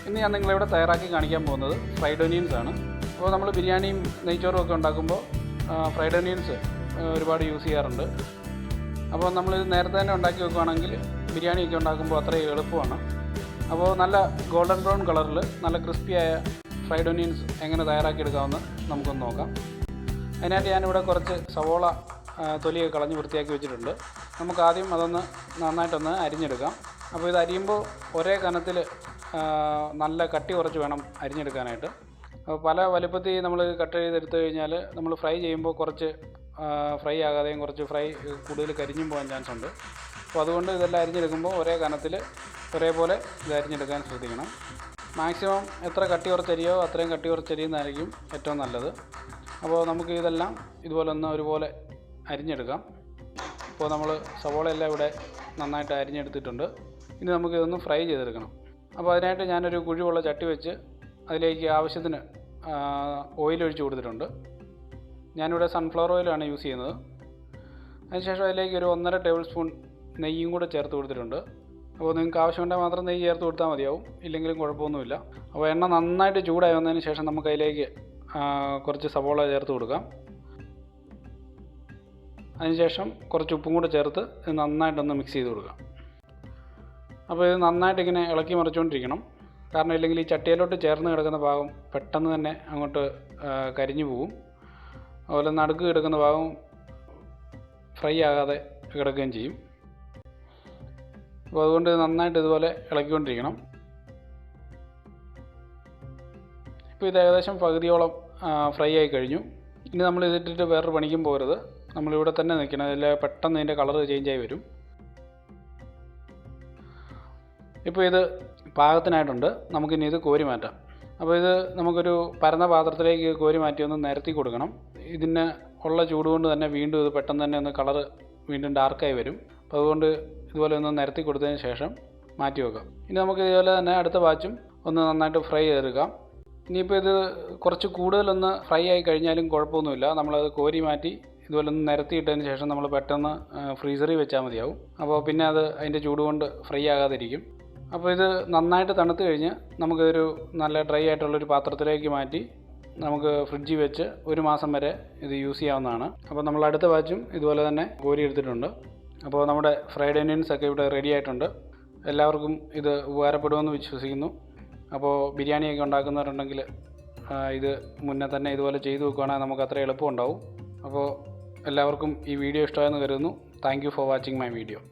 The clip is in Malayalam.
ഇന്ന് ഞാൻ നിങ്ങളിവിടെ തയ്യാറാക്കി കാണിക്കാൻ പോകുന്നത് ഫ്രൈഡ് ഒനിയൻസ് ആണ്. അപ്പോൾ നമ്മൾ ബിരിയാണിയും നെയ്ച്ചോറും ഒക്കെ ഉണ്ടാക്കുമ്പോൾ ഫ്രൈഡ് ഒനിയൻസ് ഒരുപാട് യൂസ് ചെയ്യാറുണ്ട്. അപ്പോൾ നമ്മളിത് നേരത്തെ തന്നെ ഉണ്ടാക്കി വെക്കുകയാണെങ്കിൽ ബിരിയാണിയൊക്കെ ഉണ്ടാക്കുമ്പോൾ അത്രയും എളുപ്പമാണ്. അപ്പോൾ നല്ല ഗോൾഡൻ ബ്രൗൺ കളറിൽ നല്ല ക്രിസ്പിയായ ഫ്രൈഡ് ഒനിയൻസ് എങ്ങനെ തയ്യാറാക്കിയെടുക്കാമെന്ന് നമുക്കൊന്ന് നോക്കാം. അതിനായിട്ട് ഞാനിവിടെ കുറച്ച് സവോള തൊലിയൊക്കെ കളഞ്ഞ് വൃത്തിയാക്കി വെച്ചിട്ടുണ്ട്. നമുക്ക് ആദ്യം അതൊന്ന് നന്നായിട്ടൊന്ന് അരിഞ്ഞെടുക്കാം. അപ്പോൾ ഇത് അരിയുമ്പോൾ ഒരേ കനത്തിൽ നല്ല കട്ടി കുറച്ച് വേണം അരിഞ്ഞെടുക്കാനായിട്ട്. അപ്പോൾ പല വലുപ്പത്തിൽ നമ്മൾ കട്ട് ചെയ്തെടുത്തു കഴിഞ്ഞാൽ നമ്മൾ ഫ്രൈ ചെയ്യുമ്പോൾ കുറച്ച് ഫ്രൈ ആകാതെയും കുറച്ച് ഫ്രൈ കൂടുതൽ കരിഞ്ഞും പോകാൻ ചാൻസ് ഉണ്ട്. അപ്പോൾ അതുകൊണ്ട് ഇതെല്ലാം അരിഞ്ഞെടുക്കുമ്പോൾ ഒരേ കനത്തിൽ ഒരേപോലെ ഇത് അരിഞ്ഞെടുക്കാൻ ശ്രദ്ധിക്കണം. മാക്സിമം എത്ര കട്ടി കുറച്ചരിയോ അത്രയും കട്ടി കുറച്ചരിയുന്നതായിരിക്കും ഏറ്റവും നല്ലത്. അപ്പോൾ നമുക്ക് ഇതെല്ലാം ഇതുപോലെ ഒന്ന് ഒരുപോലെ അരിഞ്ഞെടുക്കാം. അപ്പോൾ നമ്മൾ സവോളയെല്ലാം ഇവിടെ നന്നായിട്ട് അരിഞ്ഞെടുത്തിട്ടുണ്ട്. ഇനി നമുക്കിതൊന്ന് ഫ്രൈ ചെയ്തെടുക്കണം. അപ്പോൾ അതിനായിട്ട് ഞാനൊരു കുഴിവുള്ള ചട്ടി വെച്ച് അതിലേക്ക് ആവശ്യത്തിന് ഓയിൽ ഒഴിച്ച് കൊടുത്തിട്ടുണ്ട്. ഞാനിവിടെ സൺഫ്ലവർ ഓയിലാണ് യൂസ് ചെയ്യുന്നത്. അതിനുശേഷം അതിലേക്ക് ഒരു 1.5 ടേബിൾ സ്പൂൺ നെയ്യും കൂടെ ചേർത്ത് കൊടുത്തിട്ടുണ്ട്. അപ്പോൾ നിങ്ങൾക്ക് ആവശ്യമുണ്ടെങ്കിൽ മാത്രം നെയ്യ് ചേർത്ത് കൊടുത്താൽ മതിയാവും, ഇല്ലെങ്കിലും കുഴപ്പമൊന്നുമില്ല. അപ്പോൾ എണ്ണ നന്നായിട്ട് ചൂടായി വന്നതിന് ശേഷം നമുക്ക് അതിലേക്ക് കുറച്ച് സവോള ചേർത്ത് കൊടുക്കാം. അതിനുശേഷം കുറച്ച് ഉപ്പും കൂടെ ചേർത്ത് ഇത് നന്നായിട്ടൊന്ന് മിക്സ് ചെയ്ത് കൊടുക്കാം. അപ്പോൾ ഇത് നന്നായിട്ട് ഇങ്ങനെ ഇളക്കി മറിച്ചുകൊണ്ടിരിക്കണം. കാരണം ഇല്ലെങ്കിൽ ഈ ചട്ടിയിലോട്ട് ചേർന്ന് കിടക്കുന്ന ഭാഗം പെട്ടെന്ന് തന്നെ അങ്ങോട്ട് കരിഞ്ഞു പോകും. അതുപോലെ നടുക്ക് കിടക്കുന്ന ഭാഗം ഫ്രൈ ആകാതെ കിടക്കുകയും ചെയ്യും. അപ്പോൾ അതുകൊണ്ട് നന്നായിട്ട് ഇതുപോലെ ഇളക്കിക്കൊണ്ടിരിക്കണം. ഇപ്പോൾ ഇത് ഏകദേശം പകുതിയോളം ഫ്രൈ ആയി കഴിഞ്ഞു. ഇനി നമ്മൾ ഇതിട്ടിട്ട് വേറൊരു പണിക്കും പോകരുത്. നമ്മളിവിടെ തന്നെ നിൽക്കണം. അതിൽ പെട്ടെന്ന് ഇതിൻ്റെ കളർ ചേഞ്ചായി വരും. ഇപ്പോൾ ഇത് പാകത്തിനായിട്ടുണ്ട്. നമുക്കിനി ഇത് കോരി മാറ്റാം. അപ്പോൾ ഇത് നമുക്കൊരു പരന്ന പാത്രത്തിലേക്ക് കോരി മാറ്റി ഒന്ന് നിരത്തി കൊടുക്കണം. ഇതിന് ഉള്ള ചൂട് കൊണ്ട് തന്നെ വീണ്ടും ഇത് പെട്ടെന്ന് തന്നെ ഒന്ന് കളറ് വീണ്ടും ഡാർക്കായി വരും. അപ്പോൾ അതുകൊണ്ട് ഇതുപോലെ ഒന്ന് നിരത്തി കൊടുത്തതിന് ശേഷം മാറ്റി വെക്കാം. ഇനി നമുക്ക് ഇതുപോലെ തന്നെ അടുത്ത ബാച്ചും ഒന്ന് നന്നായിട്ട് ഫ്രൈ ചെയ്തെടുക്കാം. ഇനിയിപ്പോൾ ഇത് കുറച്ച് കൂടുതലൊന്ന് ഫ്രൈ ആയി കഴിഞ്ഞാലും കുഴപ്പമൊന്നുമില്ല. നമ്മളത് കോരി മാറ്റി ഇതുപോലെ ഒന്ന് നിരത്തിയിട്ടതിന് ശേഷം നമ്മൾ പെട്ടെന്ന് ഫ്രീസറിൽ വെച്ചാൽ മതിയാവും. അപ്പോൾ പിന്നെ അത് അതിൻ്റെ ചൂട് കൊണ്ട് ഫ്രൈ ആകാതിരിക്കും. അപ്പോൾ ഇത് നന്നായിട്ട് തണുത്ത് കഴിഞ്ഞ് നമുക്കൊരു നല്ല ഡ്രൈ ആയിട്ടുള്ളൊരു പാത്രത്തിലേക്ക് മാറ്റി നമുക്ക് ഫ്രിഡ്ജിൽ വെച്ച് 1 മാസം വരെ ഇത് യൂസ് ചെയ്യാവുന്നതാണ്. അപ്പോൾ നമ്മൾ അടുത്ത ബാച്ചും ഇതുപോലെ തന്നെ കോരി എടുത്തിട്ടുണ്ട്. അപ്പോൾ നമ്മുടെ ഫ്രൈഡ് ഒനിയൻസ് ഒക്കെ ഇവിടെ റെഡി ആയിട്ടുണ്ട്. എല്ലാവർക്കും ഇത് ഉപകാരപ്പെടുമെന്ന് വിശ്വസിക്കുന്നു. അപ്പോൾ ബിരിയാണിയൊക്കെ ഉണ്ടാക്കുന്നവരുണ്ടെങ്കിൽ ഇത് മുന്നേ തന്നെ ഇതുപോലെ ചെയ്തു വെക്കുകയാണെങ്കിൽ നമുക്ക് അത്ര എളുപ്പമുണ്ടാവും. അപ്പോൾ എല്ലാവർക്കും ഈ വീഡിയോ ഇഷ്ടമായെന്ന് കരുതുന്നു. Thank you for watching my video.